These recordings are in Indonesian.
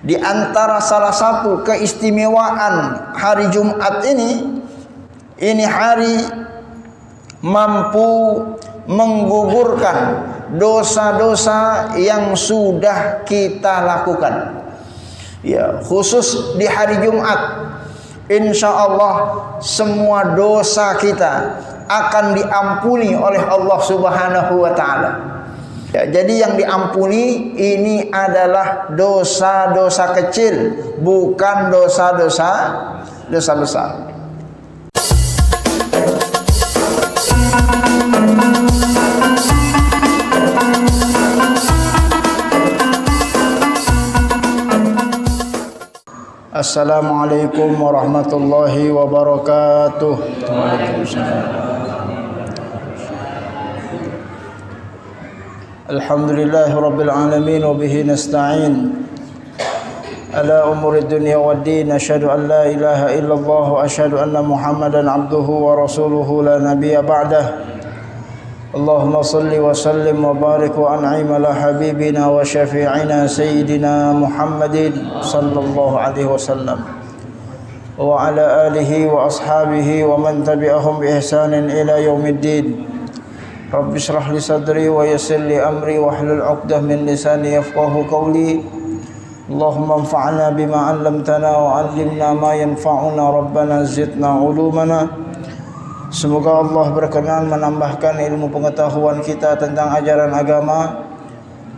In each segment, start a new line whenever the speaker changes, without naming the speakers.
Di antara salah satu keistimewaan hari Jumat ini hari mampu menggugurkan dosa-dosa yang sudah kita lakukan. Ya, khusus di hari Jumat, insya Allah semua dosa kita akan diampuni oleh Allah Subhanahu wa Ta'ala. Ya, jadi yang diampuni ini adalah dosa-dosa kecil, bukan dosa-dosa besar. Assalamualaikum warahmatullahi wabarakatuh. Waalaikumsalam. Alhamdulillahi rabbil alamin wa bihi nasta'in ala umuri dunya waddin. Asyhadu an la ilaha illallah wa asyhadu anna Muhammadan abduhu wa rasuluhu la nabiyya ba'dah. Allahumma salli wa sallim wa barik wa an'im ala habibina wa syafi'ina sayyidina Muhammadin sallallahu alaihi wasallam wa ala alihi wa ashabihi wa man tabi'ahum bi ihsanin ila yaumiddin. Rabbi shrah li sadri wa yassir li amri wa hlul 'uqdah min lisani yafqahu qawli. Allahumma anfa'na bima 'allamtana wa 'allimna ma yanfa'una rabbana zidna 'ulumana. Semoga Allah berkenan menambahkan ilmu pengetahuan kita tentang ajaran agama.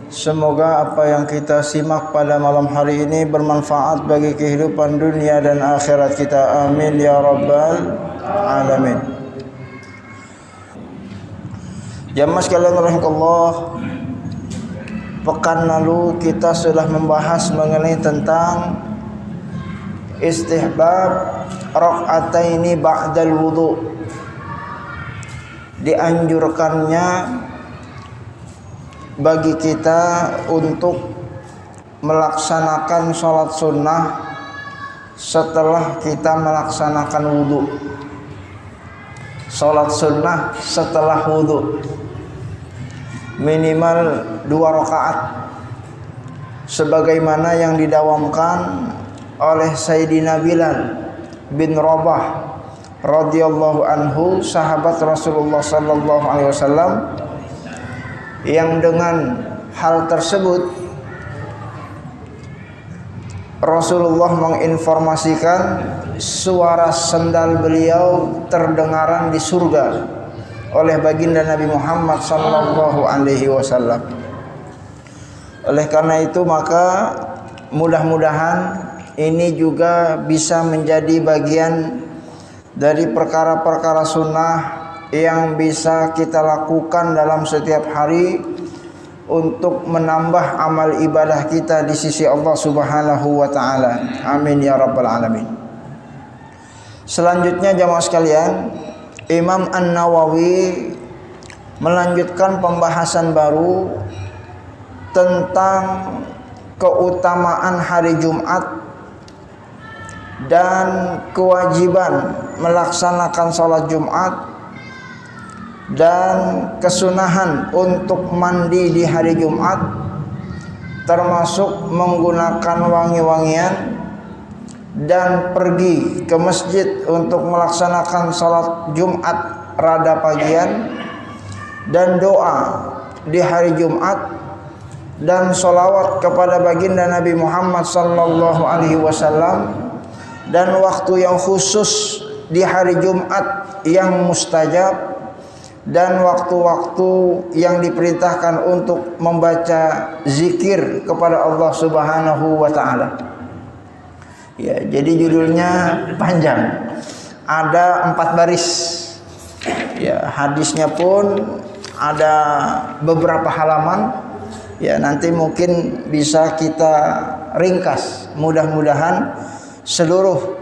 Semoga apa yang kita simak pada malam hari ini bermanfaat bagi kehidupan dunia dan akhirat kita. Amin ya rabbal alamin. Jamaah sekalian rahimakumullah, pekan lalu kita sudah membahas mengenai tentang istihbab rakaataini ba'dal wudu. Dianjurkannya bagi kita untuk melaksanakan sholat sunnah setelah kita melaksanakan wudu. Sholat sunnah setelah wudu minimal 2 rakaat, sebagaimana yang didawamkan oleh Sayyidina Bilal bin Rabah radhiyallahu anhu, sahabat Rasulullah sallallahu alaihi wasallam, yang dengan hal tersebut Rasulullah menginformasikan suara sendal beliau terdengaran di surga oleh baginda Nabi Muhammad sallallahu alaihi wasallam. Oleh karena itu maka mudah-mudahan ini juga bisa menjadi bagian dari perkara-perkara sunnah yang bisa kita lakukan dalam setiap hari untuk menambah amal ibadah kita di sisi Allah Subhanahu wa Ta'ala. Amin ya rabbal alamin. Selanjutnya jamaah sekalian, Imam An-Nawawi melanjutkan pembahasan baru tentang keutamaan hari Jumat dan kewajiban melaksanakan sholat Jumat dan kesunahan untuk mandi di hari Jumat, termasuk menggunakan wangi-wangian dan pergi ke masjid untuk melaksanakan sholat Jumat rada pagian, dan doa di hari Jumat, dan sholawat kepada baginda Nabi Muhammad sallallahu alaihi wasallam, dan waktu yang khusus di hari Jumat yang mustajab, dan waktu-waktu yang diperintahkan untuk membaca zikir kepada Allah Subhanahu wa Ta'ala. Ya, jadi judulnya panjang, ada 4 baris. Ya, hadisnya pun ada beberapa halaman. Ya, nanti mungkin bisa kita ringkas. Mudah-mudahan seluruh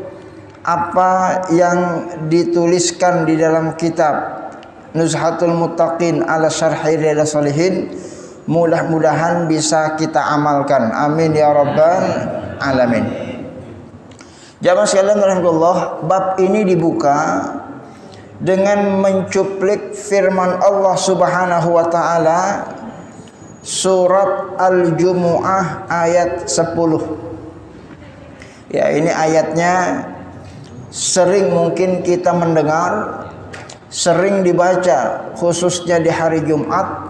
apa yang dituliskan di dalam kitab Nuzhatul Muttaqin ala Syarhi Riyadhus Shalihin mudah-mudahan bisa kita amalkan. Amin ya rabbal alamin. Jamaah sekalian rahimakumullah, bab ini dibuka dengan mencuplik firman Allah Subhanahu wa Ta'ala surat Al-Jumu'ah ayat 10. Ya, ini ayatnya sering mungkin kita mendengar, sering dibaca khususnya di hari Jumat.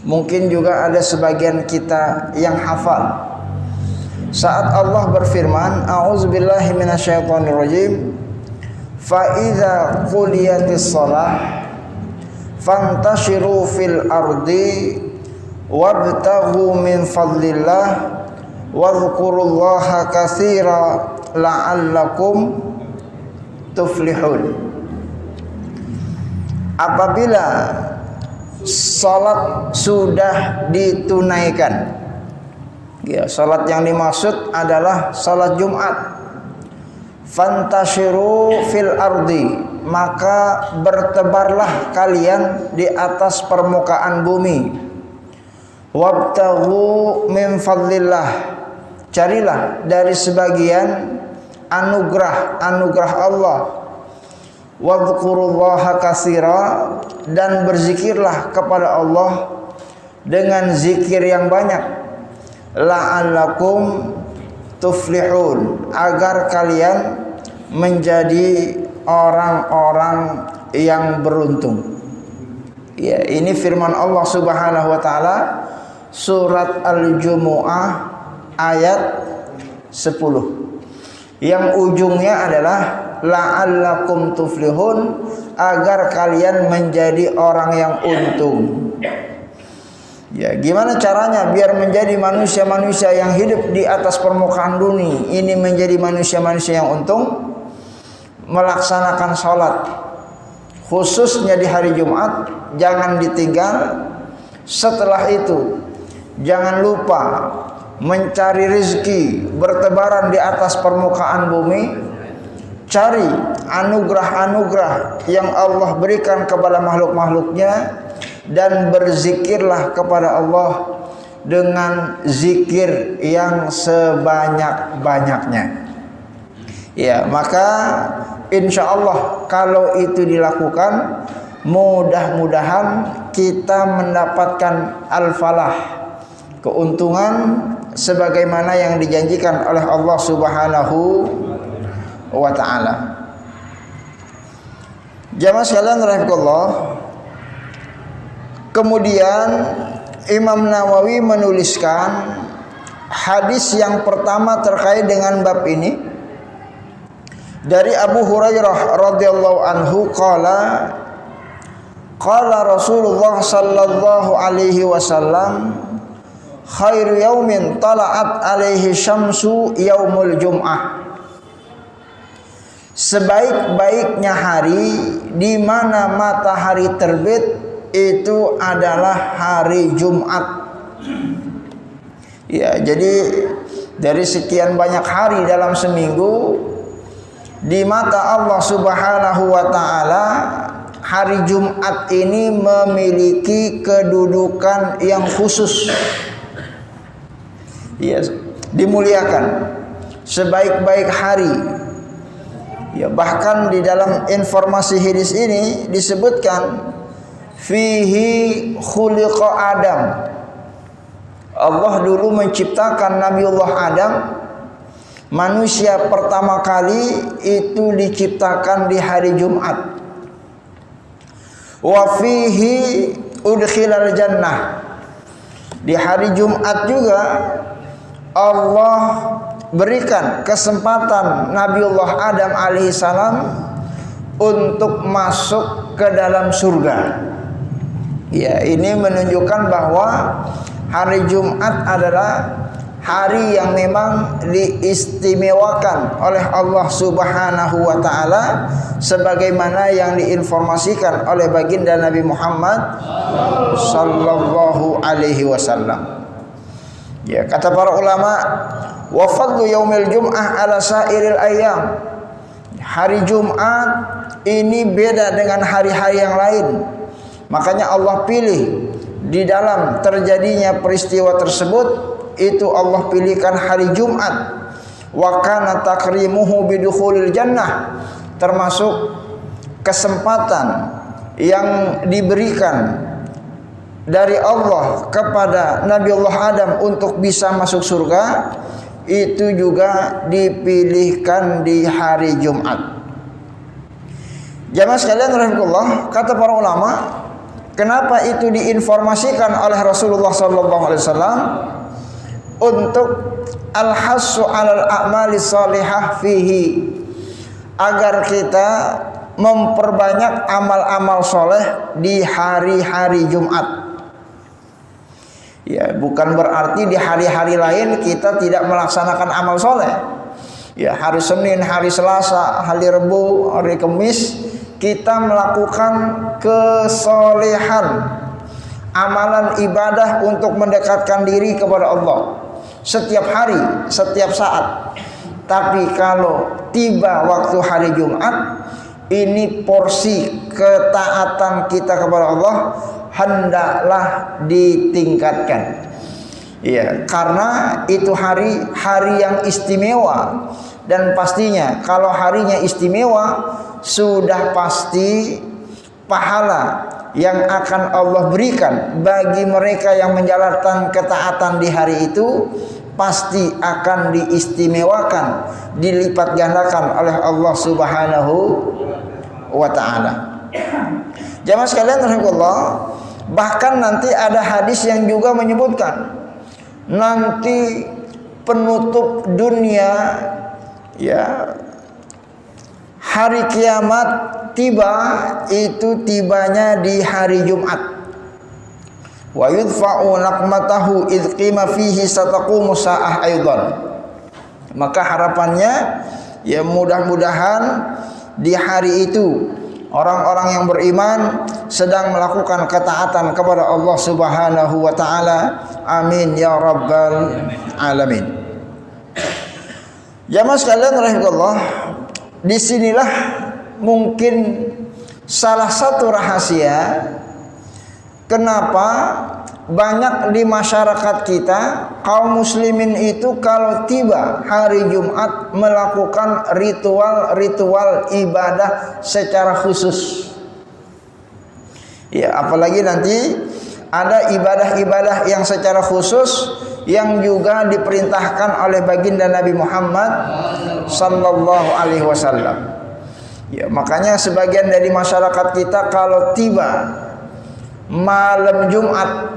Mungkin juga ada sebagian kita yang hafal. Saat Allah berfirman, a'udzubillahi minasyaitonirrajim, fa idza quliyatis shalah fantashiru fil ardi wabtaghu min fadlillah wadhkurullaha katsira la'allakum tuflihun. Apabila salat sudah ditunaikan, ya, salat yang dimaksud adalah salat Jumat. Fantashiru fil ardi, maka bertebarlah kalian di atas permukaan bumi. Wabtaghu min fadlillah, carilah dari sebagian anugerah Allah. Wadhkurullaha katsira, dan berzikirlah kepada Allah dengan zikir yang banyak. La'allakum tuflihun, agar kalian menjadi orang-orang yang beruntung. Ya, ini firman Allah Subhanahu wa taala surat Al-Jumu'ah ayat 10. Yang ujungnya adalah la'allakum tuflihun, agar kalian menjadi orang yang untung. Ya, gimana caranya biar menjadi manusia-manusia yang hidup di atas permukaan bumi ini menjadi manusia-manusia yang untung? Melaksanakan sholat, khususnya di hari Jumat, jangan ditinggal. Setelah itu, jangan lupa mencari rezeki bertebaran di atas permukaan bumi. Cari anugerah-anugerah yang Allah berikan kepada makhluk-makhluknya, dan berzikirlah kepada Allah dengan zikir yang sebanyak-banyaknya. Ya, maka insya Allah kalau itu dilakukan, mudah-mudahan kita mendapatkan al-falah, keuntungan sebagaimana yang dijanjikan oleh Allah Subhanahu wa ta'ala. Jamaah sekalian rahimakumullah, kemudian Imam Nawawi menuliskan hadis yang pertama terkait dengan bab ini dari Abu Hurairah radhiyallahu anhu, qala Rasulullah sallallahu alaihi wasallam, khairu yaumin tala'at alaihi syamsu yaumul jum'ah. Sebaik-baiknya hari di mana matahari terbit itu adalah hari Jumat. Ya, jadi dari sekian banyak hari dalam seminggu, di mata Allah Subhanahu wa taala, hari Jumat ini memiliki kedudukan yang khusus. Ya, dimuliakan sebaik-baik hari. Ya, bahkan di dalam informasi hadis ini disebutkan fihi khuliqa Adam. Allah dulu menciptakan Nabiullah Adam, manusia pertama kali itu diciptakan di hari Jumat. Wa fihi udkhilal jannah. Di hari Jumat juga Allah berikan kesempatan Nabiullah Adam alaihissalam untuk masuk ke dalam surga. Ya, ini menunjukkan bahwa hari Jumat adalah hari yang memang diistimewakan oleh Allah Subhanahu wa taala, sebagaimana yang diinformasikan oleh baginda Nabi Muhammad sallallahu alaihi wasallam. Ya, kata para ulama, wa fadlu yaumil jum'ah ala sairil ayyam. Hari Jumat ini beda dengan hari-hari yang lain. Makanya Allah pilih di dalam terjadinya peristiwa tersebut, itu Allah pilihkan hari Jumat. Wa kana takrimuhu bidukhulil jannah, termasuk kesempatan yang diberikan dari Allah kepada Nabiullah Adam untuk bisa masuk surga, itu juga dipilihkan di hari Jumat. Jamaah sekalian rahimakumullah, kata para ulama, kenapa itu diinformasikan oleh Rasulullah SAW untuk al-hassu 'alal a'mali shalihah fihi, agar kita memperbanyak amal-amal soleh di hari-hari Jumat. Ya, bukan berarti di hari-hari lain kita tidak melaksanakan amal soleh. Ya, hari Senin, hari Selasa, hari Rabu, hari Kamis kita melakukan kesolehan, amalan ibadah untuk mendekatkan diri kepada Allah setiap hari, setiap saat. Tapi kalau tiba waktu hari Jumat, ini porsi ketaatan kita kepada Allah hendaklah ditingkatkan. Ya, karena itu hari yang istimewa, dan pastinya kalau harinya istimewa sudah pasti pahala yang akan Allah berikan bagi mereka yang menjalankan ketaatan di hari itu pasti akan diistimewakan, dilipat gandakan oleh Allah Subhanahu wa ta'ala. Jamaah sekalian rahimakumullah, bahkan nanti ada hadis yang juga menyebutkan nanti penutup dunia, ya, hari kiamat tiba, itu tibanya di hari Jumat. Wa yudfa'u naqmatahu idh qima fihi sataqumu sa'ah aidan. Maka harapannya, ya, mudah-mudahan di hari itu orang-orang yang beriman sedang melakukan ketaatan kepada Allah Subhanahu wa ta'ala. Amin ya rabbal alamin. Jamaah sekalian rahimakumullah, disinilah mungkin salah satu rahasia kenapa banyak di masyarakat kita kaum muslimin itu kalau tiba hari Jumat melakukan ritual-ritual ibadah secara khusus. Ya, apalagi nanti ada ibadah-ibadah yang secara khusus yang juga diperintahkan oleh baginda Nabi Muhammad sallallahu alaihi wasallam. Ya, makanya sebagian dari masyarakat kita kalau tiba malam Jumat,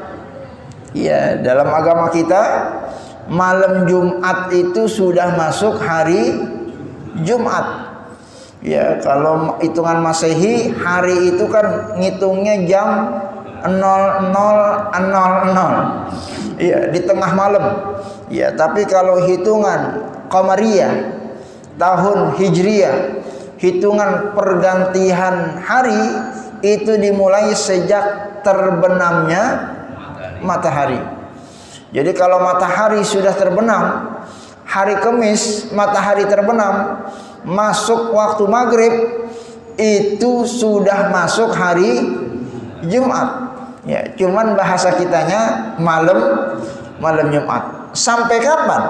ya, dalam agama kita malam Jumat itu sudah masuk hari Jumat. Ya, kalau hitungan Masehi hari itu kan ngitungnya jam 00.00, ya, di tengah malam. Ya, tapi kalau hitungan Qamariyah, tahun Hijriyah, hitungan pergantian hari itu dimulai sejak terbenamnya matahari. Jadi kalau matahari sudah terbenam, hari Kamis matahari terbenam, masuk waktu maghrib, itu sudah masuk hari Jumat. Ya, cuman bahasa kitanya malam Jumat. Sampai kapan?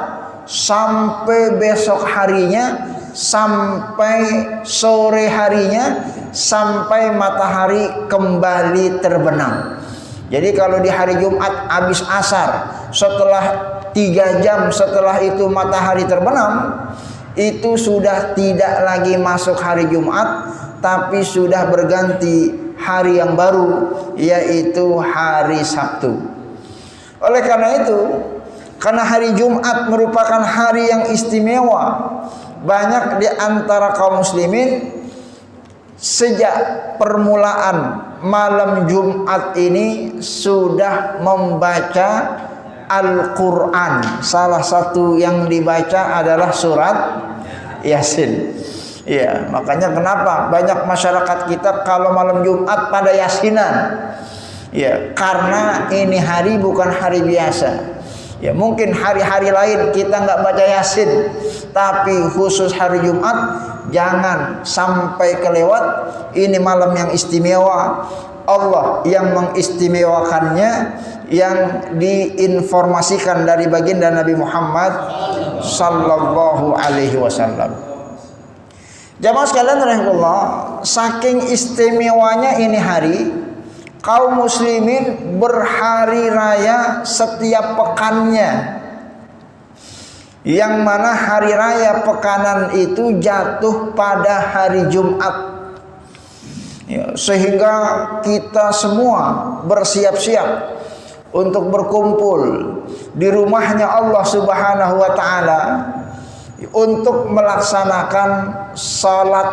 Sampai besok harinya, sampai sore harinya, sampai matahari kembali terbenam. Jadi kalau di hari Jumat habis asar, setelah 3 jam setelah itu matahari terbenam, itu sudah tidak lagi masuk hari Jumat, tapi sudah berganti hari yang baru, yaitu hari Sabtu. Oleh karena itu, karena hari Jumat merupakan hari yang istimewa, banyak di antara kaum muslimin sejak permulaan malam Jumat ini sudah membaca Al-Quran. Salah satu yang dibaca adalah surat Yasin. Ya, makanya kenapa banyak masyarakat kita kalau malam Jumat pada yasinan. Ya, karena ini hari bukan hari biasa. Ya, mungkin hari-hari lain kita nggak baca Yasin, tapi khusus hari Jumat jangan sampai kelewat. Ini malam yang istimewa, Allah yang mengistimewakannya, yang diinformasikan dari baginda Nabi Muhammad sallallahu alaihi wasallam. Jamaah sekalian rahimakumullah, saking istimewanya ini hari, kaum muslimin berhari raya setiap pekannya. yang mana hari raya pekanan itu jatuh pada hari Jumat. Ya, sehingga kita semua bersiap-siap untuk berkumpul di rumahnya Allah Subhanahu wa taala untuk melaksanakan salat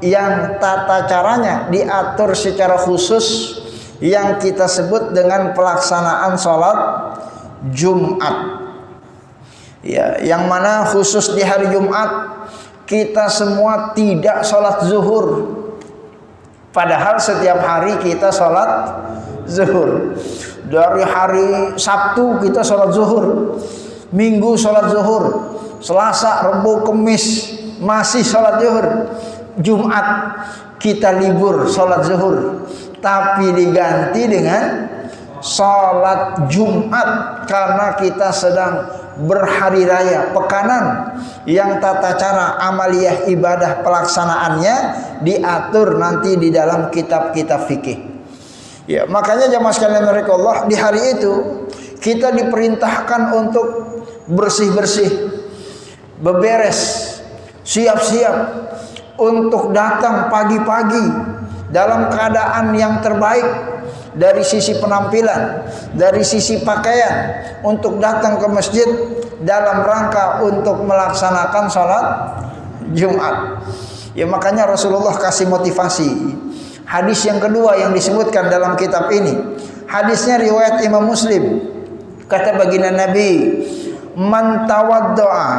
yang tata caranya diatur secara khusus yang kita sebut dengan pelaksanaan salat Jumat. Ya, yang mana khusus di hari Jumat kita semua tidak salat zuhur. Padahal setiap hari kita salat zuhur. Dari hari Sabtu kita salat zuhur, Minggu salat zuhur, Selasa, Rabu, Kamis masih salat zuhur, Jumat kita libur salat zuhur, tapi diganti dengan salat Jumat karena kita sedang berhari raya pekanan yang tata cara amaliyah ibadah pelaksanaannya diatur nanti di dalam kitab-kitab fikih. Ya, makanya jamaah sekalian Allah, di hari itu kita diperintahkan untuk bersih-bersih, beberes, siap-siap untuk datang pagi-pagi dalam keadaan yang terbaik dari sisi penampilan, dari sisi pakaian, untuk datang ke masjid dalam rangka untuk melaksanakan salat Jumat. Ya, makanya Rasulullah kasih motivasi. Hadis yang kedua yang disebutkan dalam kitab ini, hadisnya riwayat Imam Muslim. Kata baginda Nabi, man tawaddo'a,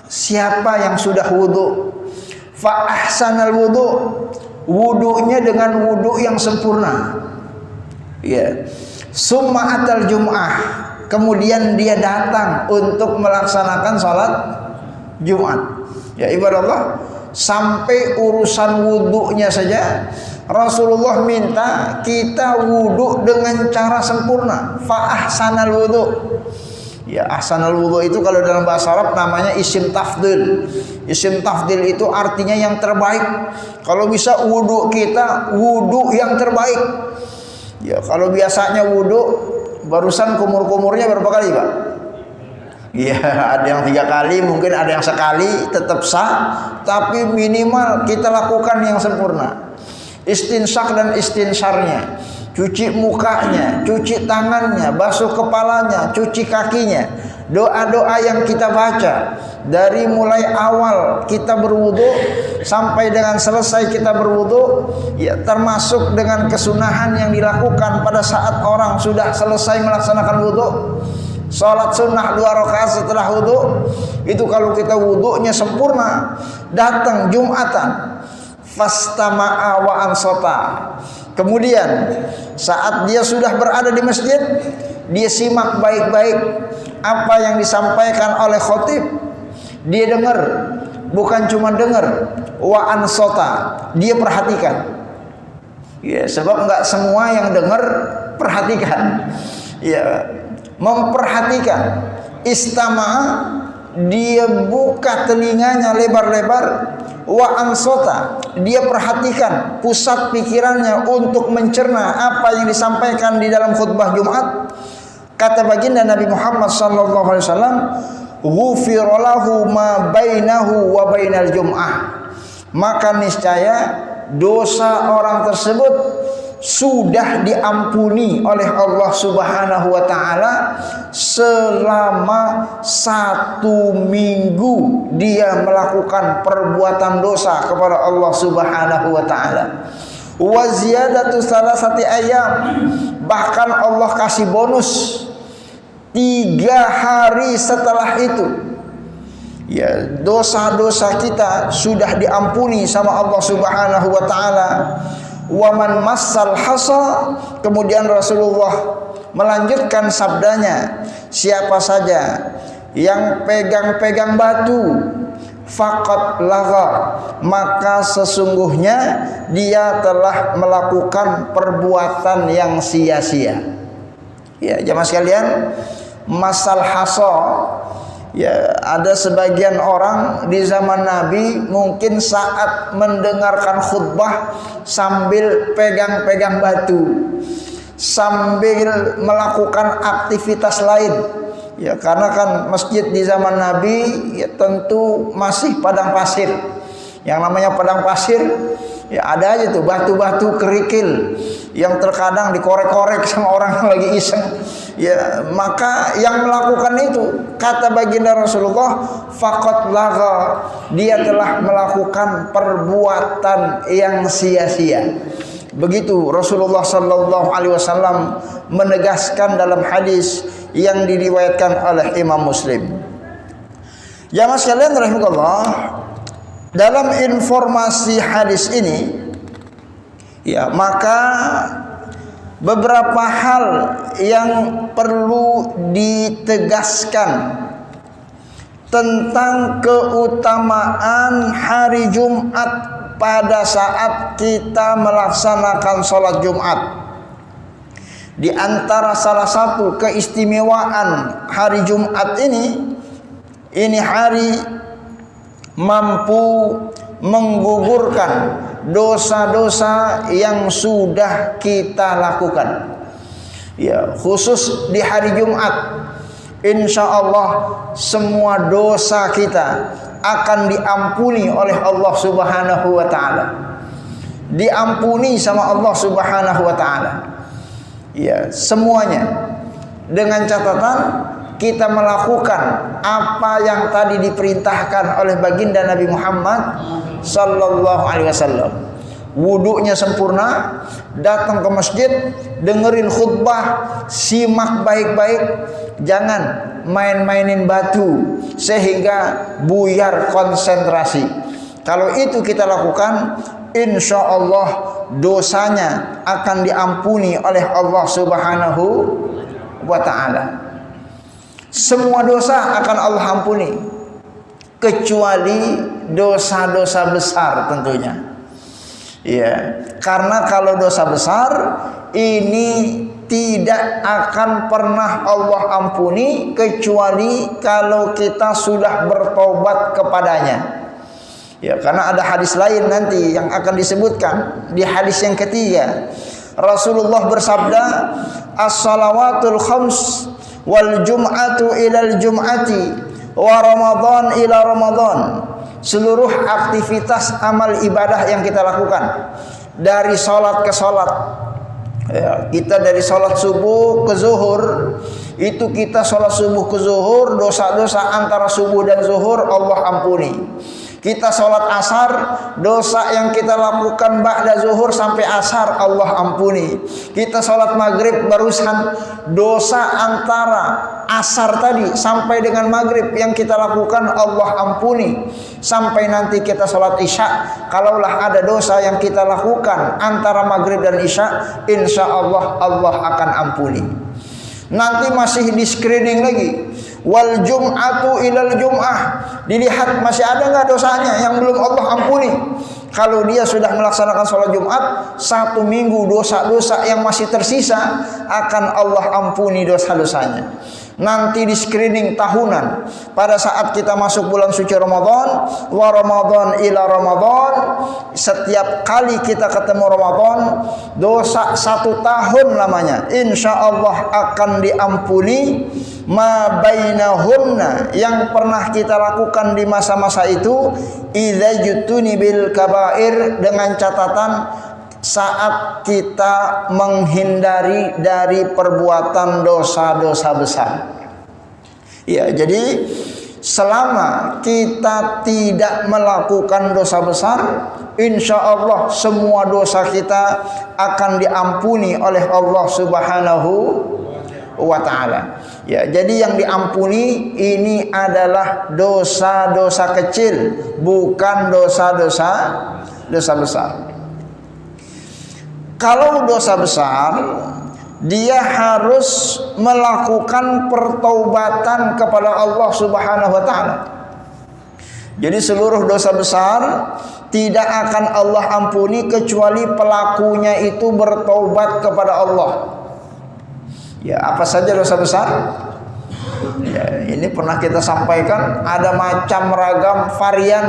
siapa yang sudah wudu, fa ahsanal wudu, wudunya dengan wudu yang sempurna. Ya, summa atal jum'ah, kemudian dia datang untuk melaksanakan salat Jumat. Ya ibadallah, sampai urusan wudunya saja Rasulullah minta kita wudu dengan cara sempurna. Fa ahsanal wudu. Ya, ahsanal wudu itu kalau dalam bahasa Arab namanya isim tafdil. Isim tafdil itu artinya yang terbaik. Kalau bisa wudu kita wudu yang terbaik. Ya, kalau biasanya wudu barusan kumur-kumurnya berapa kali, Pak? Ya, ada yang 3 kali, mungkin ada yang sekali, tetap sah, tapi minimal kita lakukan yang sempurna. Istinsak dan istinsarnya, cuci mukanya, cuci tangannya, basuh kepalanya, cuci kakinya, doa-doa yang kita baca dari mulai awal kita berwudu sampai dengan selesai kita berwudu, ya termasuk dengan kesunahan yang dilakukan pada saat orang sudah selesai melaksanakan wudu. Salat sunnah 2 rakaat setelah wudu itu kalau kita wudunya sempurna, datang Jumatan fastama'a wa ansota. Kemudian saat dia sudah berada di masjid, dia simak baik-baik apa yang disampaikan oleh khotib. Dia dengar, bukan cuma dengar, wa ansota, dia perhatikan. Ya, sebab enggak semua yang dengar perhatikan. Ya, memperhatikan. Istama'a, dia buka telinganya lebar-lebar. Wa ansota, dia perhatikan, pusat pikirannya untuk mencerna apa yang disampaikan di dalam khutbah Jumat. Kata baginda Nabi Muhammad sallallahu alaihi wasallam, ghufira lahu ma bainahu wa bainal jum'ah. Maka niscaya dosa orang tersebut sudah diampuni oleh Allah Subhanahu wa taala selama 1 minggu dia melakukan perbuatan dosa kepada Allah Subhanahu wa taala. Wa ziyadatu salasati ayyam, bahkan Allah kasih bonus 3 hari setelah itu. Ya, dosa-dosa kita sudah diampuni sama Allah Subhanahu wa taala. Waman massal hasa, kemudian Rasulullah melanjutkan sabdanya, siapa saja yang pegang-pegang batu, faqad lagha, maka sesungguhnya dia telah melakukan perbuatan yang sia-sia. Ya, jamaah sekalian, massal hasa, ya, ada sebagian orang di zaman Nabi mungkin saat mendengarkan khutbah sambil pegang-pegang batu, sambil melakukan aktivitas lain Ya, karena kan masjid di zaman Nabi ya tentu masih padang pasir. Yang namanya padang pasir ya ada aja tuh batu-batu kerikil yang terkadang dikorek-korek sama orang yang lagi iseng. Ya, maka yang melakukan itu kata baginda Rasulullah faqad lagha, dia telah melakukan perbuatan yang sia-sia. Begitu Rasulullah sallallahu alaihi wasallam menegaskan dalam hadis yang diriwayatkan oleh Imam Muslim. Jamaah sekalian rahimakumullah, dalam informasi hadis ini ya maka beberapa hal yang perlu ditegaskan tentang keutamaan hari Jumat pada saat kita melaksanakan sholat Jumat. Di antara salah satu keistimewaan hari Jumat ini hari mampu menggugurkan dosa-dosa yang sudah kita lakukan. Ya, khusus di hari Jumat, insya Allah semua dosa kita akan diampuni oleh Allah Subhanahu wa taala. Diampuni sama Allah Subhanahu wa taala. Ya, semuanya dengan catatan kita melakukan apa yang tadi diperintahkan oleh baginda Nabi Muhammad sallallahu alaihi wasallam. Wudunya sempurna, datang ke masjid, dengerin khutbah, simak baik-baik, jangan main-mainin batu sehingga buyar konsentrasi. Kalau itu kita lakukan, insya Allah dosanya akan diampuni oleh Allah Subhanahu wa ta'ala. Semua dosa akan Allah ampuni kecuali dosa-dosa besar tentunya. Ya, karena kalau dosa besar ini tidak akan pernah Allah ampuni kecuali kalau kita sudah bertobat kepadanya. Ya, karena ada hadis lain nanti yang akan disebutkan di hadis yang ketiga. Rasulullah bersabda, "As-salawatul khams wal jum'atu ilal jum'ati wa Ramadan ila Ramadan." Seluruh aktivitas amal ibadah yang kita lakukan dari sholat ke sholat, ya, kita dari sholat subuh ke zuhur, itu kita sholat subuh ke zuhur, dosa-dosa antara subuh dan zuhur Allah ampuni. Kita sholat asar, dosa yang kita lakukan ba'da zuhur sampai asar Allah ampuni. Kita sholat maghrib barusan, dosa antara asar tadi sampai dengan maghrib yang kita lakukan Allah ampuni. Sampai nanti kita sholat isya, kalaulah ada dosa yang kita lakukan antara maghrib dan isya, insya Allah Allah akan ampuni. Nanti masih di screening lagi. Wal jum'atu ilal jum'ah, dilihat masih ada nggak dosanya yang belum Allah ampuni. Kalau dia sudah melaksanakan sholat Jumat 1 minggu, dosa-dosa yang masih tersisa akan Allah ampuni dosa-dosanya. Nanti di screening tahunan pada saat kita masuk bulan suci Ramadan, wa Ramadan ila Ramadan, setiap kali kita ketemu Ramadan dosa 1 tahun lamanya insya Allah akan diampuni. Ma bainahunna, yang pernah kita lakukan di masa-masa itu, idza jutuni bil kabair, dengan catatan saat kita menghindari dari perbuatan dosa-dosa besar. Ya, jadi selama kita tidak melakukan dosa besar, insya Allah semua dosa kita akan diampuni oleh Allah Subhanahu wa ta'ala. Ya, jadi yang diampuni ini adalah dosa-dosa kecil, bukan dosa-dosa besar. Kalau dosa besar, dia harus melakukan pertaubatan kepada Allah Subhanahu wa ta'ala. Jadi seluruh dosa besar tidak akan Allah ampuni kecuali pelakunya itu bertaubat kepada Allah. Ya, apa saja dosa besar? Ya, ini pernah kita sampaikan, ada macam ragam varian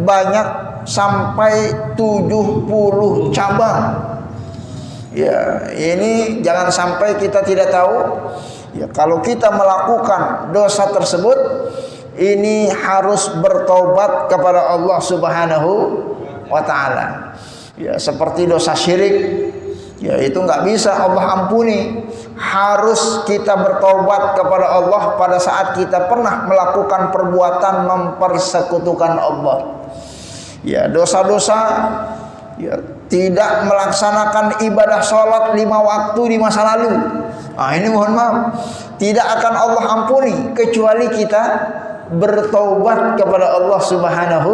banyak sampai 70 cabang. Ya, ini jangan sampai kita tidak tahu. Ya, kalau kita melakukan dosa tersebut, ini harus bertobat kepada Allah Subhanahu wa taala. Ya, seperti dosa syirik, ya itu nggak bisa Allah ampuni. Harus kita bertobat kepada Allah pada saat kita pernah melakukan perbuatan mempersekutukan Allah. Ya, dosa-dosa, ya, tidak melaksanakan ibadah sholat 5 waktu di masa lalu. Nah, ini mohon maaf, tidak akan Allah ampuni kecuali kita bertaubat kepada Allah Subhanahu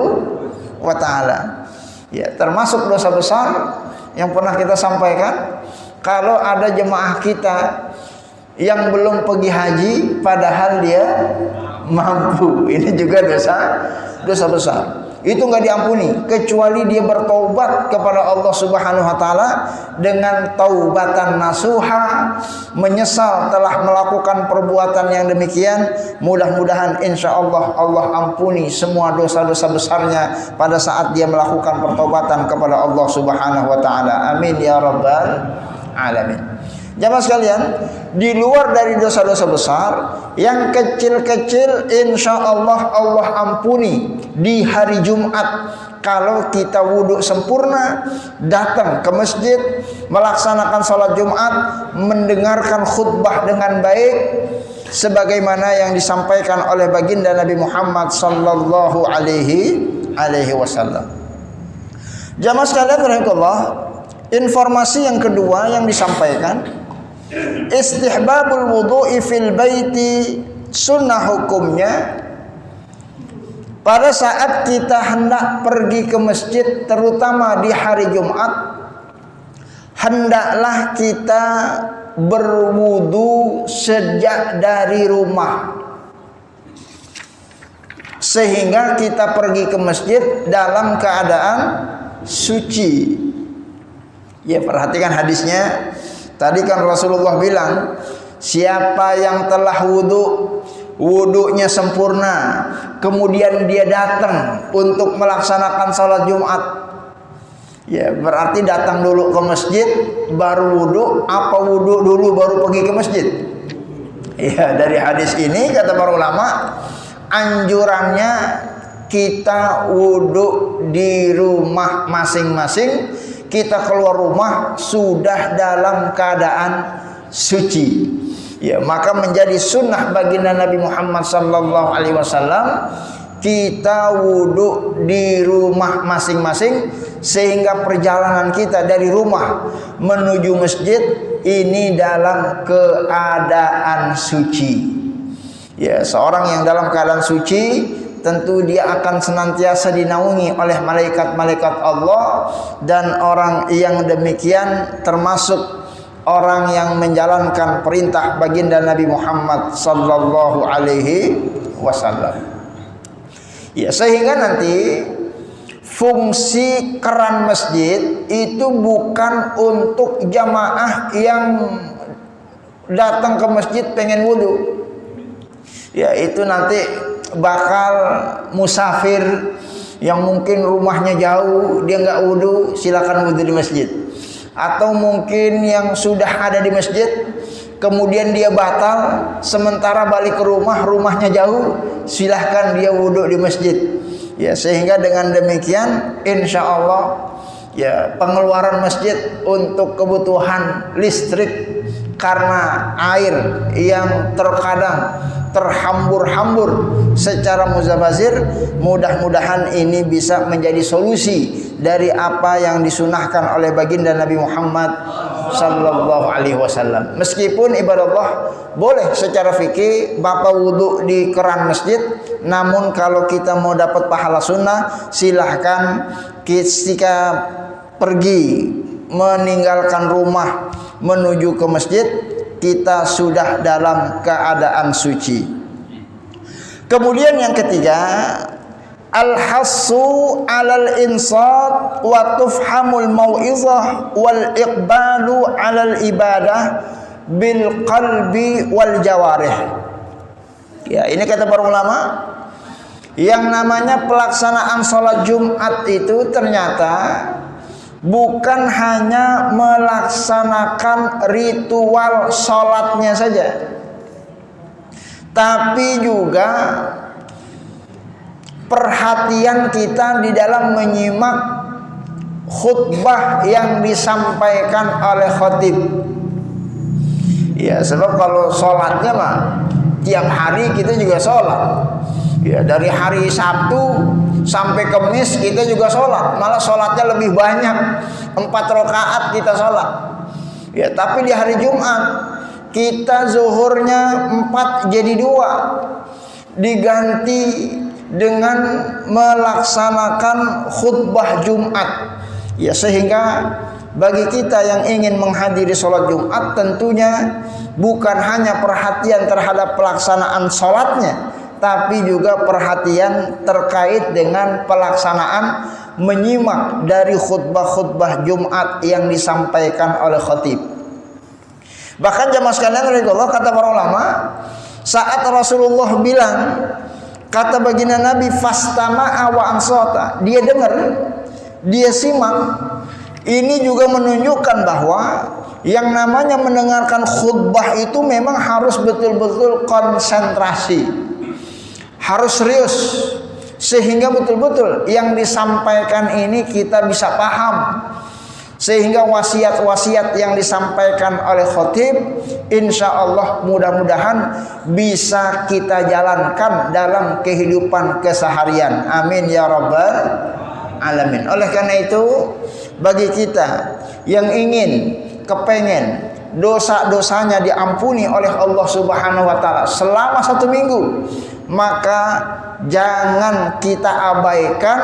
wa taala. Ya, termasuk dosa besar yang pernah kita sampaikan, kalau ada jemaah kita yang belum pergi haji padahal dia mampu, ini juga dosa besar. Itu nggak diampuni kecuali dia bertaubat kepada Allah Subhanahu wa taala dengan taubatan nasuha, menyesal telah melakukan perbuatan yang demikian. Mudah-mudahan insyaallah Allah ampuni semua dosa-dosa besarnya pada saat dia melakukan pertobatan kepada Allah Subhanahu wa taala. Amin ya rabbal alamin. Jamaah sekalian, di luar dari dosa-dosa besar, yang kecil-kecil insya Allah Allah ampuni di hari Jumat. Kalau kita wudhu sempurna, datang ke masjid, melaksanakan sholat Jumat, mendengarkan khutbah dengan baik, sebagaimana yang disampaikan oleh baginda Nabi Muhammad sallallahu alaihi wasallam. Jamaah sekalian rahimakumullah, informasi yang kedua yang disampaikan, istihbabul wudu'i fil baiti, sunnah hukumnya pada saat kita hendak pergi ke masjid, terutama di hari Jumat, hendaklah kita berwudu sejak dari rumah, sehingga kita pergi ke masjid dalam keadaan suci. Ya, perhatikan hadisnya. Tadi kan Rasulullah bilang, siapa yang telah wudunya sempurna, kemudian dia datang untuk melaksanakan sholat Jumat, ya berarti datang dulu ke masjid baru wudu, apa wudu dulu baru pergi ke masjid? Ya, dari hadis ini kata para ulama, anjurannya kita wudu di rumah masing-masing. Kita keluar rumah sudah dalam keadaan suci. Ya, maka menjadi sunnah baginda Nabi Muhammad sallallahu alaihi wasallam kita wudu di rumah masing-masing, sehingga perjalanan kita dari rumah menuju masjid ini dalam keadaan suci. Ya, seorang yang dalam keadaan suci tentu dia akan senantiasa dinaungi oleh malaikat-malaikat Allah, dan orang yang demikian termasuk orang yang menjalankan perintah baginda Nabi Muhammad sallallahu alaihi wasallam. Ya, sehingga nanti fungsi keran masjid itu bukan untuk jamaah yang datang ke masjid pengen wudu. Ya, itu nanti bakal musafir yang mungkin rumahnya jauh, dia nggak wudu, silakan wudu di masjid. Atau mungkin yang sudah ada di masjid kemudian dia batal, sementara balik ke rumah, rumahnya jauh, silahkan dia wudu di masjid. Ya, sehingga dengan demikian insya Allah ya pengeluaran masjid untuk kebutuhan listrik karena air yang terkadang terhambur-hambur secara muzabazir, mudah-mudahan ini bisa menjadi solusi dari apa yang disunahkan oleh baginda Nabi Muhammad sallallahu alaihi wasallam. Meskipun ibadah Allah boleh secara fikih bapak wudu di keran masjid, namun kalau kita mau dapat pahala sunnah, silahkan ketika pergi meninggalkan rumah menuju ke masjid kita sudah dalam keadaan suci. Kemudian yang ketiga, al-hassu 'alal insat wa tufhamul mau'izah wal iqbalu 'alal ibadah bil qalbi wal jawarih. Ya, ini kata para ulama, yang namanya pelaksanaan sholat Jumat itu ternyata bukan hanya melaksanakan ritual sholatnya saja. tapi juga perhatian kita di dalam menyimak khutbah yang disampaikan oleh khatib. Ya, sebab kalau sholatnya mah tiap hari kita juga sholat. Ya, dari hari Sabtu sampai Kamis kita juga sholat. Malah sholatnya lebih banyak, 4 rakaat kita sholat. Ya, tapi di hari Jumat kita zuhurnya 4 jadi 2, diganti dengan melaksanakan khutbah Jumat. Ya, sehingga bagi kita yang ingin menghadiri sholat Jumat, tentunya bukan hanya perhatian terhadap pelaksanaan sholatnya, tapi juga perhatian terkait dengan pelaksanaan menyimak dari khutbah-khutbah Jumat yang disampaikan oleh khatib. Bahkan jamaah sekalian, kata para ulama, saat Rasulullah bilang, kata baginda Nabi, fastama'a wa ansata, dia dengar, dia simak. Ini juga menunjukkan bahwa yang namanya mendengarkan khutbah itu memang harus betul-betul konsentrasi, harus serius, sehingga betul-betul yang disampaikan ini kita bisa paham, sehingga wasiat-wasiat yang disampaikan oleh khatib insya Allah mudah-mudahan bisa kita jalankan dalam kehidupan keseharian. Amin ya rabbal alamin. Oleh karena itu, bagi kita yang ingin kepengen dosa-dosanya diampuni oleh Allah Subhanahu wa taala selama 1 minggu, maka jangan kita abaikan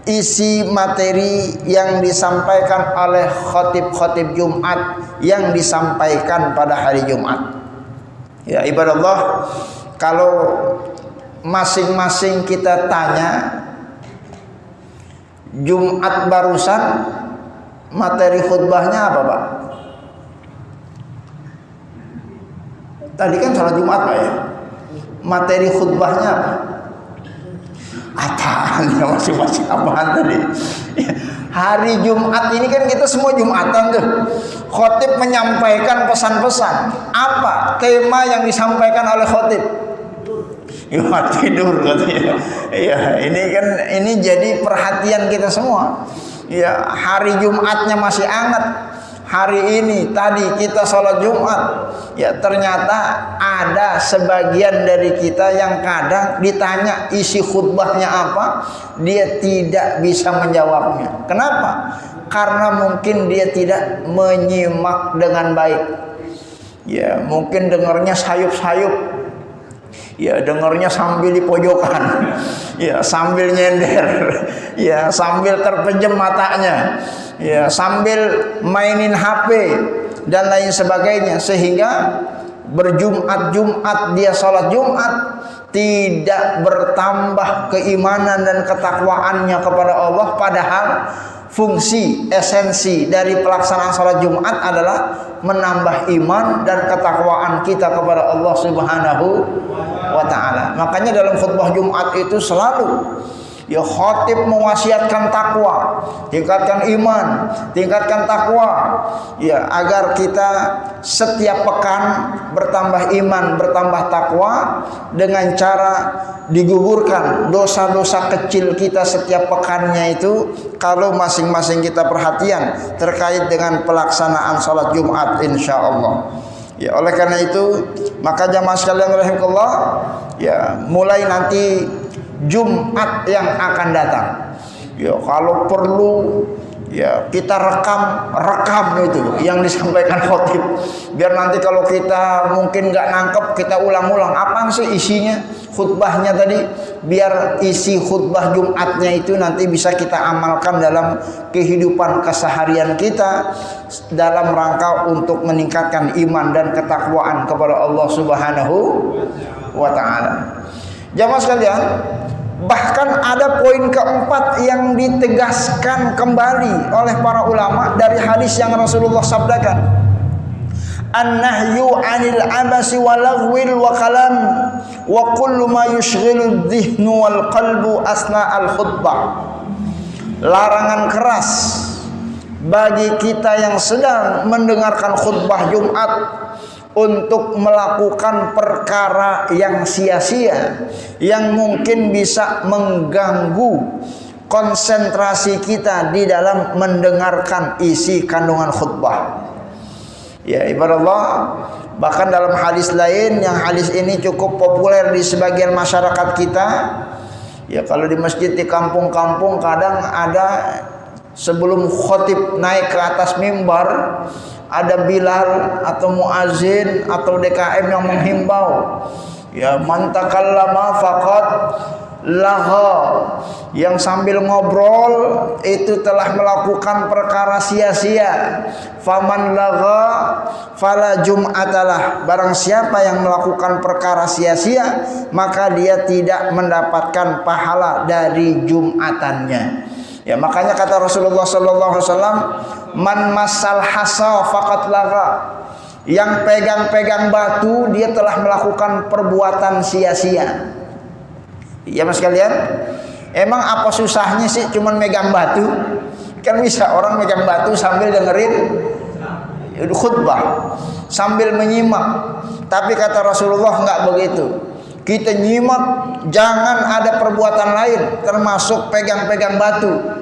isi materi yang disampaikan oleh khatib-khatib Jumat yang disampaikan pada hari Jumat. Ya ibadallah, kalau masing-masing kita tanya, Jumat barusan materi khutbahnya apa, Pak? Tadi kan sholat Jumat, Pak, ya. Materi khutbahnya apa? Apaan ya, masing-masing apaan tadi? Hari Jumat ini kan kita semua Jumatan tuh. Khatib menyampaikan pesan-pesan. Apa tema yang disampaikan oleh khatib? Ya tidur katanya. Ya, ini jadi perhatian kita semua. Ya, hari Jumatnya masih hangat. Hari ini tadi kita sholat Jumat. Ya, ternyata ada sebagian dari kita yang kadang ditanya isi khutbahnya apa, dia tidak bisa menjawabnya. Kenapa? Karena mungkin dia tidak menyimak dengan baik. Ya, mungkin dengarnya sayup-sayup. Ya, dengarnya sambil di pojokan, ya sambil nyender, ya sambil terpejam matanya, ya sambil mainin HP dan lain sebagainya, sehingga berjumat-jumat dia sholat Jumat tidak bertambah keimanan dan ketakwaannya kepada Allah. Padahal fungsi esensi dari pelaksanaan sholat Jumat adalah menambah iman dan ketakwaan kita kepada Allah Subhanahu wa ta'ala. Makanya dalam khutbah Jumat itu selalu ya khatib mewasiatkan takwa, tingkatkan iman, tingkatkan takwa, ya agar kita setiap pekan bertambah iman, bertambah takwa dengan cara digugurkan dosa-dosa kecil kita setiap pekannya itu. Kalau masing-masing kita perhatian terkait dengan pelaksanaan salat Jumat insya Allah. Ya, oleh karena itu maka jamaah sekalian rahimakumullah, ya mulai nanti Jumat yang akan datang, ya kalau perlu ya kita rekam itu yang disampaikan khatib, biar nanti kalau kita mungkin nggak nangkep kita ulang-ulang apa sih isinya khutbahnya tadi, biar isi khutbah Jumatnya itu nanti bisa kita amalkan dalam kehidupan keseharian kita dalam rangka untuk meningkatkan iman dan ketakwaan kepada Allah Subhanahu wa ta'ala. Jamaah sekalian, bahkan ada poin keempat yang ditegaskan kembali oleh para ulama dari hadis yang Rasulullah sabdakan, an-nahyu 'anil abasi wal laghwil wa kalam wa kullu ma yushghilu dhihnu wal qalbu asna al khutbah. Larangan keras bagi kita yang sedang mendengarkan khutbah Jumat untuk melakukan perkara yang sia-sia, yang mungkin bisa mengganggu konsentrasi kita di dalam mendengarkan isi kandungan khutbah. Ya ibarat Allah, bahkan dalam hadis lain, yang hadis ini cukup populer di sebagian masyarakat kita. Ya kalau di masjid di kampung-kampung kadang ada sebelum khotib naik ke atas mimbar, ada Bilal atau muazin atau DKM yang menghimbau, ya man takallama faqad laha, yang sambil ngobrol itu telah melakukan perkara sia-sia. Faman laha fala jum'atalah, barang siapa yang melakukan perkara sia-sia maka dia tidak mendapatkan pahala dari jumatannya. Ya makanya kata Rasulullah sallallahu alaihi wasallam, man masal hasa faqad laha, yang pegang-pegang batu dia telah melakukan perbuatan sia-sia. Ya mas kalian, emang apa susahnya sih cuman megang batu? Kan bisa orang megang batu sambil dengerin khutbah, sambil menyimak. Tapi kata Rasulullah enggak begitu. Kita nyimak, jangan ada perbuatan lain termasuk pegang-pegang batu.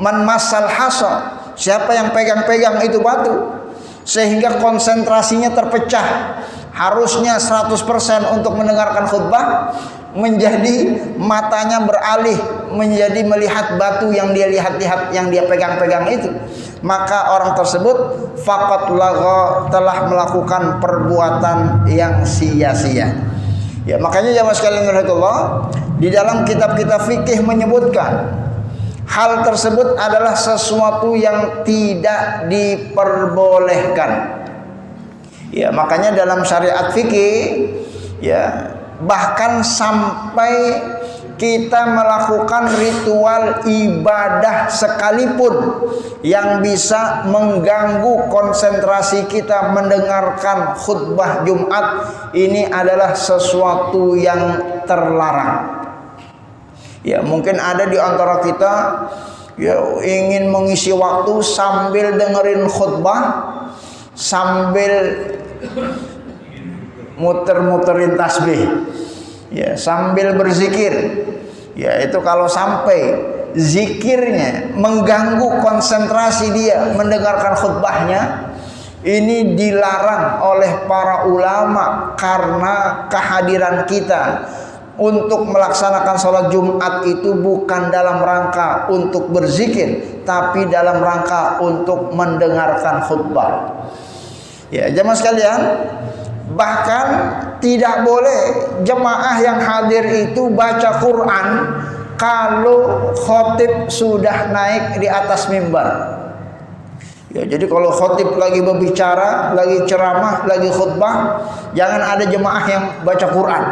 Man masal hasa, siapa yang pegang-pegang itu batu sehingga konsentrasinya terpecah, harusnya 100% untuk mendengarkan khutbah, menjadi matanya beralih menjadi melihat batu yang dia lihat-lihat, yang dia pegang-pegang itu, maka orang tersebut faqad lagha, telah melakukan perbuatan yang sia-sia. Ya makanya jamaah sekalian rahimakumullah, di dalam kitab-kitab fikih menyebutkan hal tersebut adalah sesuatu yang tidak diperbolehkan. Ya makanya dalam syariat fikih, ya bahkan sampai kita melakukan ritual ibadah sekalipun yang bisa mengganggu konsentrasi kita mendengarkan khutbah Jumat, ini adalah sesuatu yang terlarang. Ya mungkin ada di antara kita ya ingin mengisi waktu sambil dengerin khutbah, sambil muter-muterin tasbih, ya sambil berzikir. Ya itu kalau sampai zikirnya mengganggu konsentrasi dia mendengarkan khutbahnya, ini dilarang oleh para ulama, karena kehadiran kita untuk melaksanakan sholat Jumat itu bukan dalam rangka untuk berzikir, tapi dalam rangka untuk mendengarkan khutbah. Ya jemaah sekalian, bahkan tidak boleh jemaah yang hadir itu baca Quran kalau khotib sudah naik di atas mimbar. Ya, jadi kalau khotib lagi berbicara, lagi ceramah, lagi khutbah, jangan ada jemaah yang baca Quran.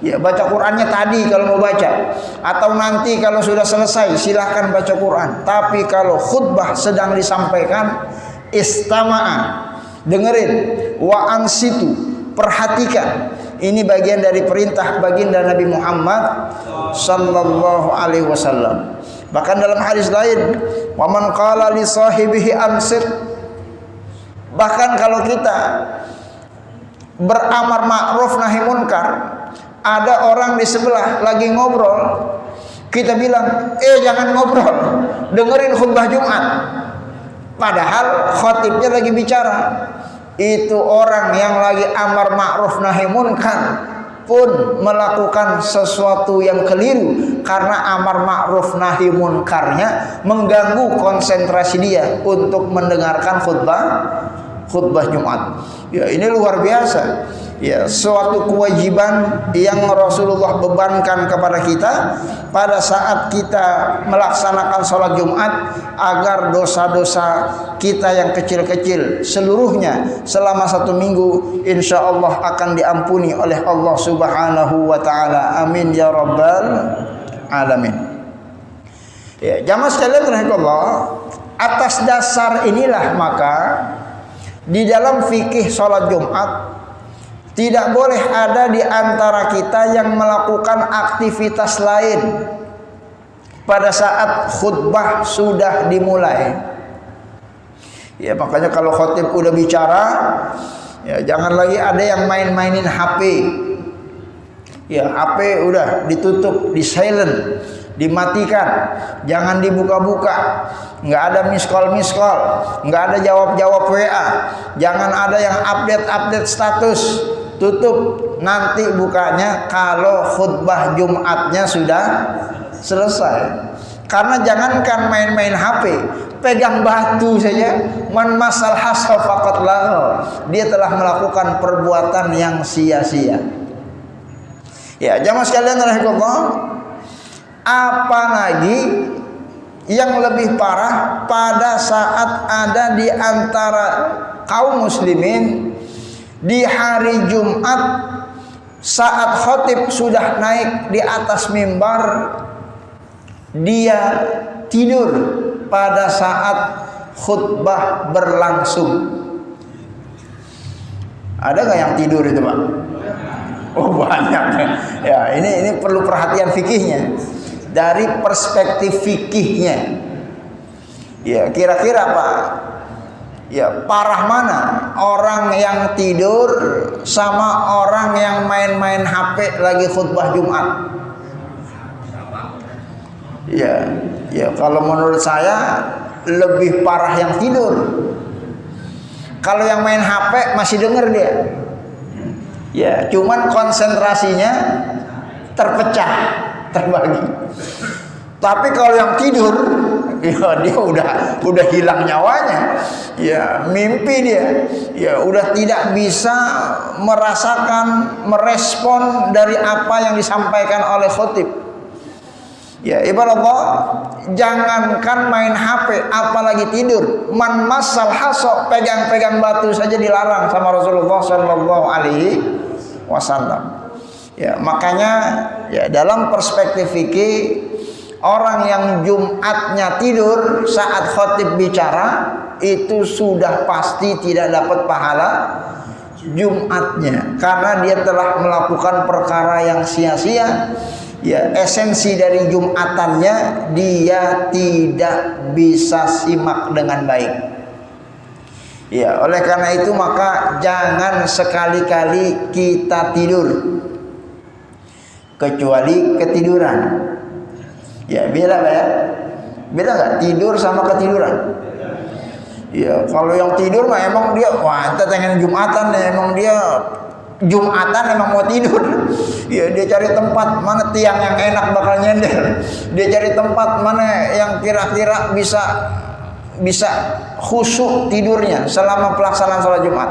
Ya, baca Qurannya tadi kalau mau baca, atau nanti kalau sudah selesai silahkan baca Quran. Tapi kalau khutbah sedang disampaikan, istama'a, dengerin, wa ansitu, perhatikan. Ini bagian dari perintah baginda Nabi Muhammad sallallahu alaihi wasallam. Bahkan dalam hadis lain, wa man qala li sahibihi ansit, bahkan kalau kita beramar ma'ruf nahi munkar, ada orang di sebelah lagi ngobrol, kita bilang, jangan ngobrol, dengerin khutbah Jumat, padahal khotibnya lagi bicara. Itu orang yang lagi amar ma'ruf nahi munkar pun melakukan sesuatu yang keliru, karena amar ma'ruf nahi munkarnya mengganggu konsentrasi dia untuk mendengarkan khutbah Jumat. Ya ini luar biasa. Ya suatu kewajiban yang Rasulullah bebankan kepada kita pada saat kita melaksanakan sholat Jumat, agar dosa-dosa kita yang kecil-kecil seluruhnya selama 1 minggu insya Allah akan diampuni oleh Allah Subhanahu wa ta'ala. Amin ya rabbal alamin. Ya jamaah sekalian rahimahullah, atas dasar inilah maka di dalam fikih sholat Jumat tidak boleh ada di antara kita yang melakukan aktivitas lain pada saat khutbah sudah dimulai. Ya makanya kalau khotib udah bicara, Ya, jangan lagi ada yang main-mainin HP. Ya, HP udah ditutup, di silent, dimatikan, jangan dibuka-buka, nggak ada miss call, nggak ada jawab WA, jangan ada yang update status, tutup. Nanti bukanya kalau khutbah Jumatnya sudah selesai. Karena jangankan main-main HP, pegang batu saja, man masal hasa faqat lahu, dia telah melakukan perbuatan yang sia-sia. Ya, jamaah sekalian rahimakumullah, apalagi yang lebih parah pada saat ada di antara kaum muslimin di hari Jumat saat khatib sudah naik di atas mimbar, dia tidur pada saat khutbah berlangsung. Ada nggak yang tidur itu, Pak? Oh, banyak. Ya, ini perlu perhatian fikihnya. Dari perspektif fikihnya. Ya, kira-kira Pak, ya parah mana orang yang tidur sama orang yang main-main HP lagi khutbah Jumat? Ya, kalau menurut saya lebih parah yang tidur. Kalau yang main HP masih denger dia. Ya, cuman konsentrasinya terpecah, terbagi. Tapi kalau yang tidur, ya dia udah hilang nyawanya. Ya, mimpi dia. Ya, udah tidak bisa merespon dari apa yang disampaikan oleh khatib. Ya, ibarat Allah, jangankan main HP, apalagi tidur. Man masal hasok, pegang-pegang batu saja dilarang sama Rasulullah Sallallahu Alaihi Wasallam. Ya, makanya ya dalam perspektif fikih, orang yang Jumatnya tidur saat khatib bicara itu sudah pasti tidak dapat pahala Jumatnya, karena dia telah melakukan perkara yang sia-sia. Ya, esensi dari Jumatannya dia tidak bisa simak dengan baik. Ya, oleh karena itu maka jangan sekali-kali kita tidur kecuali ketiduran. Ya, beda ya? Beda nggak tidur sama ketiduran? Ya, kalau yang tidur mah emang dia, wah, kita pengen Jumatan, emang dia Jumatan emang mau tidur. Ya, dia cari tempat mana tiang yang enak bakal nyender. Dia cari tempat mana yang kira-kira bisa khusyuk tidurnya selama pelaksanaan sholat Jumat.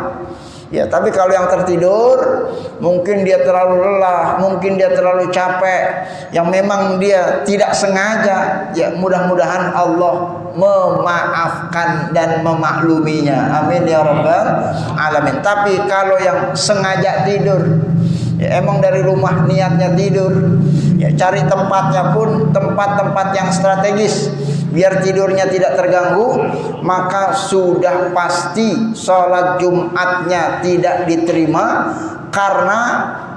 Ya, tapi kalau yang tertidur, mungkin dia terlalu lelah, mungkin dia terlalu capek, yang memang dia tidak sengaja, ya mudah-mudahan Allah memaafkan dan memakluminya. Amin ya rabbal alamin. Tapi kalau yang sengaja tidur, ya emang dari rumah niatnya tidur, ya cari tempatnya pun tempat-tempat yang strategis biar tidurnya tidak terganggu, maka sudah pasti sholat Jumatnya tidak diterima, karena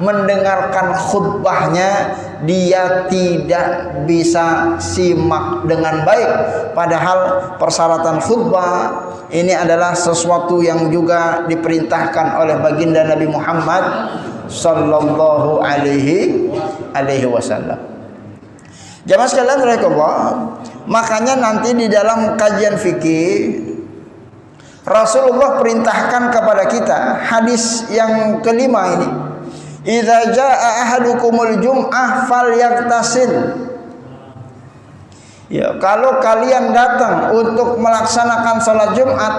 mendengarkan khutbahnya dia tidak bisa simak dengan baik. Padahal persyaratan khutbah ini adalah sesuatu yang juga diperintahkan oleh baginda Nabi Muhammad sallallahu alaihi wasallam. Jamaah sekalian rahimakumullah, makanya nanti di dalam kajian fikih Rasulullah perintahkan kepada kita hadis yang kelima ini, idza jaa ahadukumul jum'ah falyaktasil. Ya, kalau kalian datang untuk melaksanakan sholat Jumat,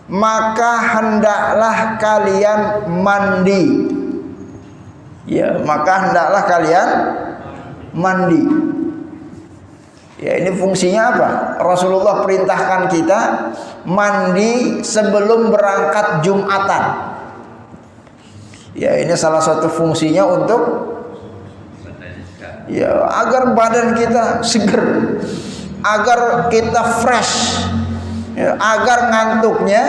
maka hendaklah kalian mandi. Ya, maka hendaklah kalian mandi. Ya, ini fungsinya apa? Rasulullah perintahkan kita mandi sebelum berangkat Jumatan. Ya, ini salah satu fungsinya untuk ya agar badan kita seger, agar kita fresh, ya, agar ngantuknya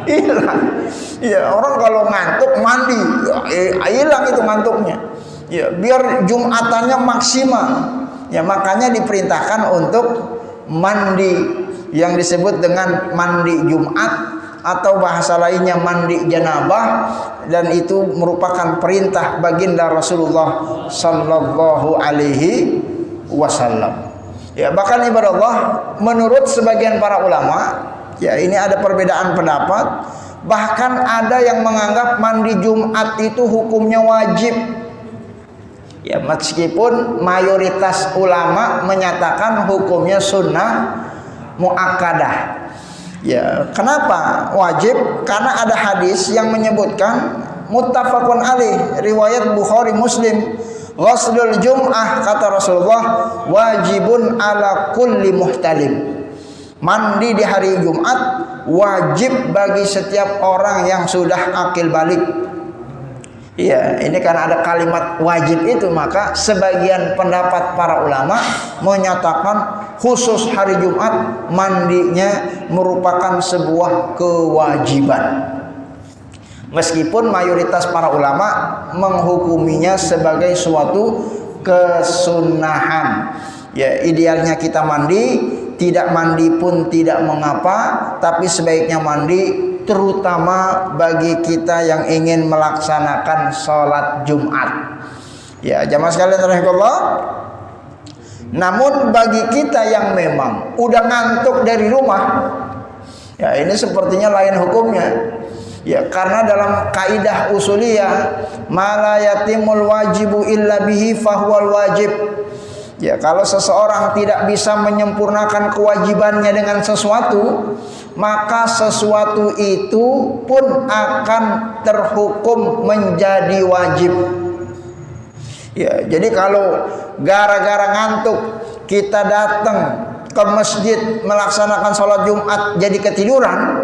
hilang. Ya, orang kalau ngantuk mandi, hilang itu ngantuknya. Ya, biar Jumatannya maksimal. Ya, makanya diperintahkan untuk mandi yang disebut dengan mandi Jumat atau bahasa lainnya mandi janabah, dan itu merupakan perintah baginda Rasulullah sallallahu alaihi wasallam. Ya, bahkan ibadah Allah, menurut sebagian para ulama, ya ini ada perbedaan pendapat, bahkan ada yang menganggap mandi Jumat itu hukumnya wajib. Ya, meskipun mayoritas ulama menyatakan hukumnya sunnah muakkadah. Ya, kenapa wajib? Karena ada hadis yang menyebutkan muttafaqun alaih, riwayat Bukhari Muslim, ghuslul jum'ah, kata Rasulullah, wajibun ala kulli muhtalim. Mandi di hari Jumat wajib bagi setiap orang yang sudah akil balik. Ya, ini karena ada kalimat wajib itu, maka sebagian pendapat para ulama menyatakan khusus hari Jumat mandinya merupakan sebuah kewajiban. Meskipun mayoritas para ulama menghukuminya sebagai suatu kesunahan. Ya, idealnya kita mandi, tidak mandi pun tidak mengapa, tapi sebaiknya mandi, terutama bagi kita yang ingin melaksanakan sholat Jumat. Ya, jamaah sekalian rahimakumullah. Namun bagi kita yang memang udah ngantuk dari rumah, ya ini sepertinya lain hukumnya. Ya, karena dalam kaidah usuliyah, ma la yatimul wajibu illa bihi fahuwal wajib. Ya, kalau seseorang tidak bisa menyempurnakan kewajibannya dengan sesuatu, maka sesuatu itu pun akan terhukum menjadi wajib. Ya, jadi kalau gara-gara ngantuk kita datang ke masjid melaksanakan sholat Jumat jadi ketiduran,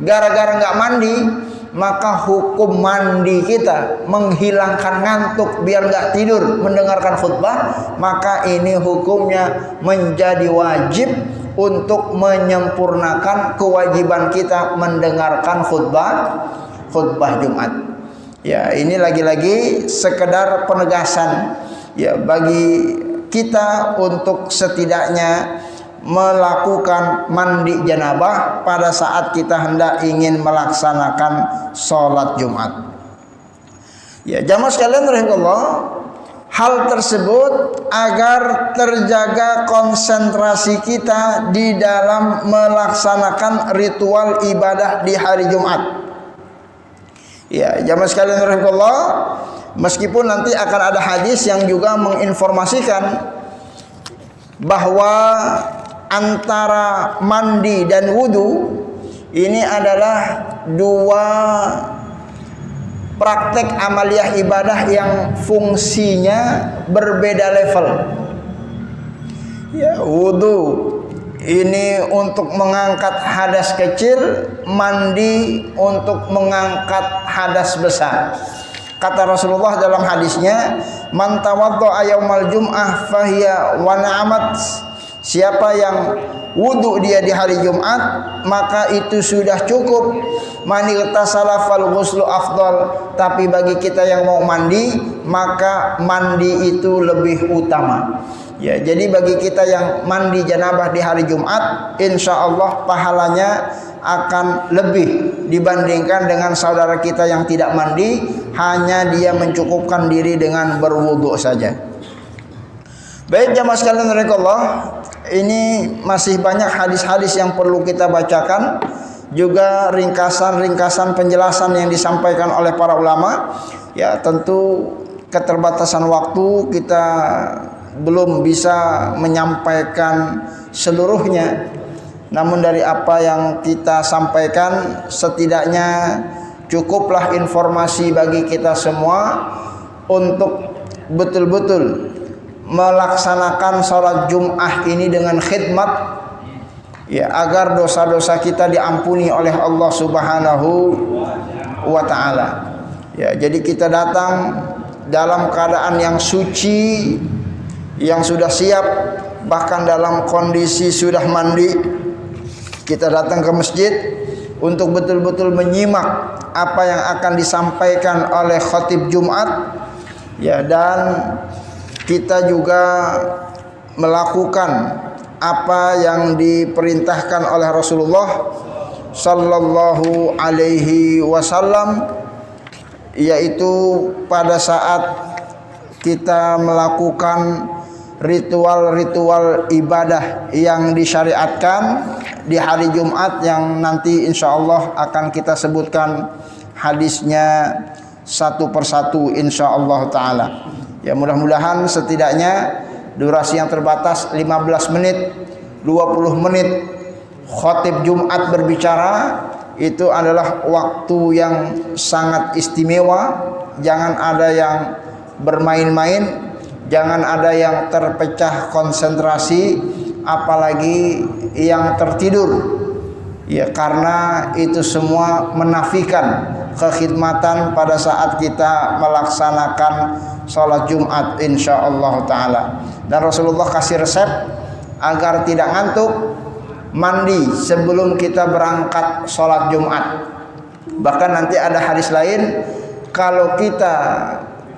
gara-gara nggak mandi, maka hukum mandi kita menghilangkan ngantuk biar nggak tidur mendengarkan khutbah, maka ini hukumnya menjadi wajib untuk menyempurnakan kewajiban kita mendengarkan khutbah Jumat. Ya, ini lagi-lagi sekedar penegasan ya bagi kita untuk setidaknya melakukan mandi janabah pada saat kita hendak ingin melaksanakan sholat Jumat. Ya, jamaah sekalian rahimakumullah, hal tersebut agar terjaga konsentrasi kita di dalam melaksanakan ritual ibadah di hari Jumat. Ya, jamaah sekalian rahimakumullah, meskipun nanti akan ada hadis yang juga menginformasikan bahwa antara mandi dan wudu ini adalah dua praktek amaliyah ibadah yang fungsinya berbeda level. Ya, wudu ini untuk mengangkat hadas kecil, mandi untuk mengangkat hadas besar. Kata Rasulullah dalam hadisnya, man tawaddaa yaumal jum'ah fahiya wa na'amat. Siapa yang wudu dia di hari Jumat, maka itu sudah cukup. Man igtasala fal ghuslu afdal. Tapi bagi kita yang mau mandi, maka mandi itu lebih utama. Ya, jadi bagi kita yang mandi janabah di hari Jumat, insya Allah pahalanya akan lebih dibandingkan dengan saudara kita yang tidak mandi, hanya dia mencukupkan diri dengan berwudu saja. Baik jamaah sekalian rahimakumullah, ini masih banyak hadis-hadis yang perlu kita bacakan, juga ringkasan-ringkasan penjelasan yang disampaikan oleh para ulama. Ya, tentu keterbatasan waktu kita belum bisa menyampaikan seluruhnya. Namun dari apa yang kita sampaikan, setidaknya cukuplah informasi bagi kita semua untuk betul-betul melaksanakan sholat Jum'ah ini dengan khidmat, ya, agar dosa-dosa kita diampuni oleh Allah Subhanahu wa ta'ala. Ya, jadi kita datang dalam keadaan yang suci, yang sudah siap, bahkan dalam kondisi sudah mandi. Kita datang ke masjid untuk betul-betul menyimak apa yang akan disampaikan oleh khatib Jumat, ya, dan kita juga melakukan apa yang diperintahkan oleh Rasulullah sallallahu alaihi wasallam, yaitu pada saat kita melakukan ritual-ritual ibadah yang disyariatkan di hari Jumat yang nanti insya Allah akan kita sebutkan hadisnya satu persatu insya Allah ta'ala. Ya, mudah-mudahan setidaknya durasi yang terbatas 15 menit 20 menit khotib Jumat berbicara itu adalah waktu yang sangat istimewa. Jangan ada yang bermain-main, jangan ada yang terpecah konsentrasi, apalagi yang tertidur. Ya, karena itu semua menafikan kekhidmatan pada saat kita melaksanakan sholat Jumat insyaallah ta'ala. Dan Rasulullah kasih resep agar tidak ngantuk, mandi sebelum kita berangkat sholat Jumat. Bahkan nanti ada hadis lain, kalau kita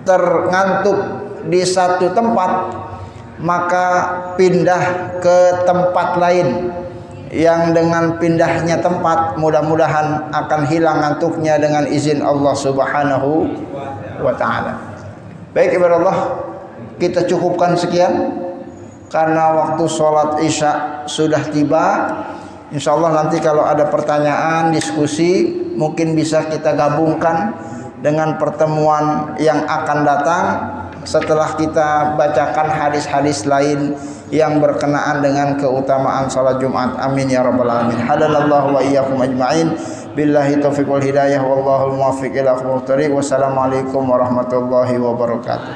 terngantuk di satu tempat, maka pindah ke tempat lain, yang dengan pindahnya tempat mudah-mudahan akan hilang ngantuknya dengan izin Allah Subhanahu wa ta'ala. Baik ibadah Allah, kita cukupkan sekian karena waktu sholat isya sudah tiba. Insyaallah nanti kalau ada pertanyaan, diskusi, mungkin bisa kita gabungkan dengan pertemuan yang akan datang setelah kita bacakan hadis-hadis lain yang berkenaan dengan keutamaan salat Jumat. Amin ya rabbal alamin. Hadalallahu wa iyyakum ajma'in. Billahi taufiq wal hidayah wallahu muwaffiq ila aqwamit thoriq. Wassalamualaikum warahmatullahi wabarakatuh.